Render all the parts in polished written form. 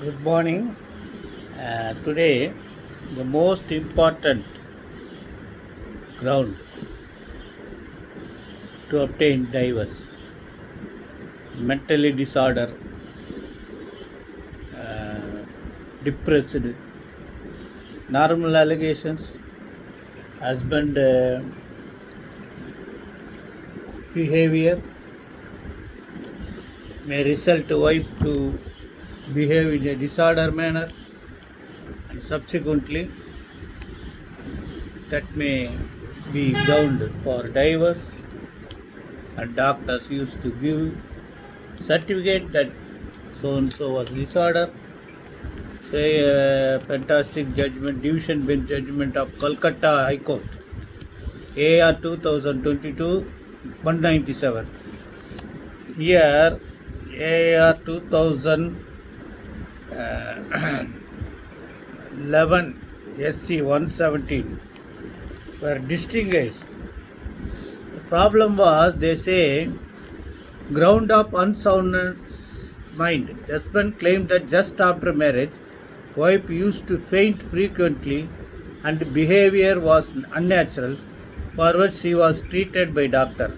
Good morning. Today, the most important ground to obtain divorce, mentally disorder, uh, depressed, normal allegations, husband behavior may result wife to behave in a disorder manner, and subsequently that may be ground for divorce, and doctors used to give certificate that so and so was disorder. Say fantastic judgment, division bench judgment of Kolkata High Court, AR 2022 197. Here AR 2011 SC 117 were distinguished. The problem was, they say, ground of unsound mind. Husband claimed that just after marriage, wife used to faint frequently and behavior was unnatural, for which she was treated by doctor.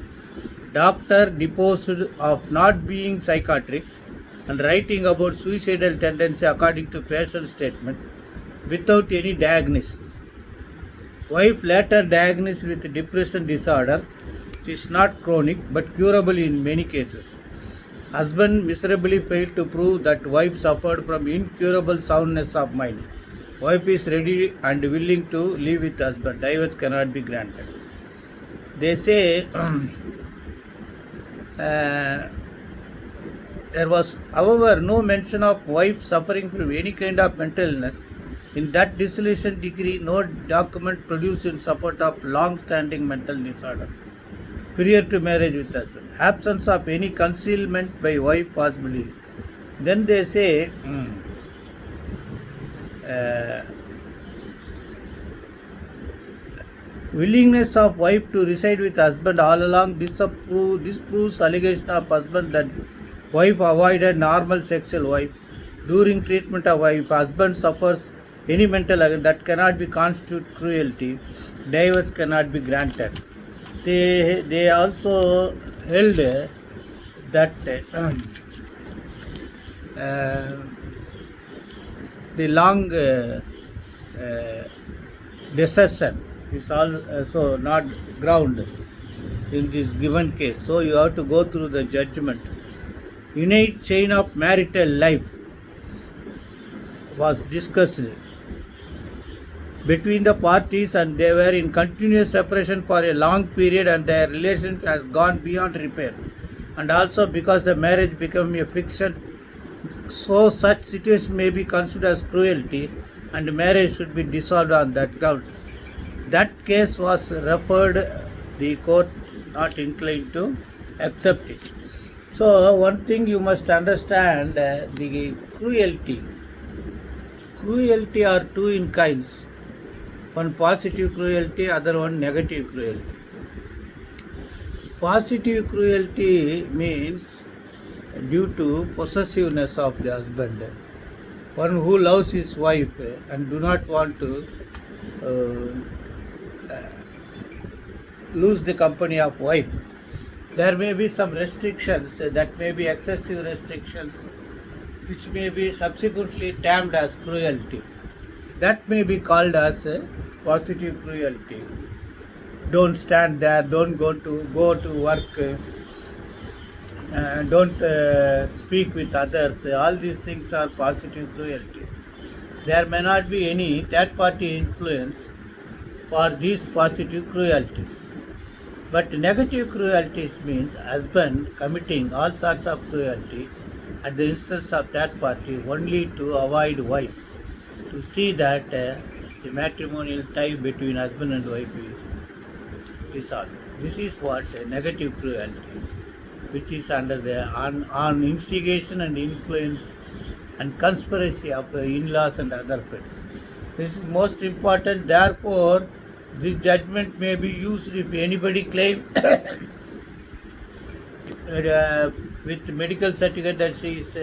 Doctor deposed of not being psychiatric and writing about suicidal tendency according to patient statement without any diagnosis. Wife later diagnosed with depression disorder, which is not chronic but curable in many cases. Husband miserably failed to prove that wife suffered from incurable soundness of mind. Wife is ready and willing to live with husband. Divorce cannot be granted. They say there was, however, no mention of wife suffering from any kind of mental illness. In that dissolution decree, no document produced in support of long-standing mental disorder prior to marriage with husband. Absence of any concealment by wife possibly. Then they say willingness of wife to reside with husband all along disproves allegation of husband that wife avoided normal sexual life. During treatment of wife, husband suffers any mental that cannot be constitute cruelty. Divorce cannot be granted. They also held that the long desertion is also not ground in this given case. So you have to go through the judgment. Unite chain of marital life was discussed between the parties, and they were in continuous separation for a long period, and their relationship has gone beyond repair. And also because the marriage became a fiction, so such situation may be considered as cruelty, and marriage should be dissolved on that ground. That case was referred, the court not inclined to accept it. So one thing you must understand, the cruelty. Cruelty are two in kinds. One positive cruelty, other one negative cruelty. Positive cruelty means due to possessiveness of the husband. One who loves his wife and do not want to lose the company of wife. There may be some restrictions, that may be excessive restrictions, which may be subsequently termed as cruelty. That may be called as positive cruelty. Don't stand there, don't go to work, don't speak with others. All these things are positive cruelty. There may not be any third party influence for these positive cruelties. But negative cruelties means husband committing all sorts of cruelty at the instance of third party only to avoid wife, to see that the matrimonial tie between husband and wife is dissolved. This is what negative cruelty, which is under the on instigation and influence and conspiracy of in-laws and other friends. This is most important. Therefore, this judgment may be used if anybody claim with medical certificate that she is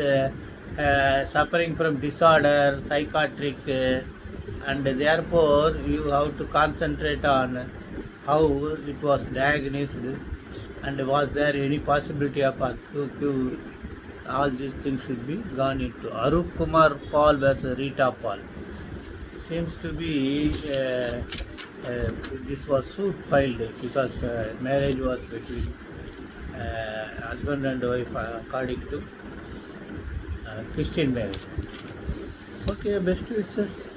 suffering from disorder, psychiatric, and therefore you have to concentrate on how it was diagnosed and was there any possibility of a cure. All these things should be gone into. Arup Kumar Paul versus Rita Paul. Seems to be this was suit filed because marriage was between husband and wife according to Christian marriage. Okay, best wishes.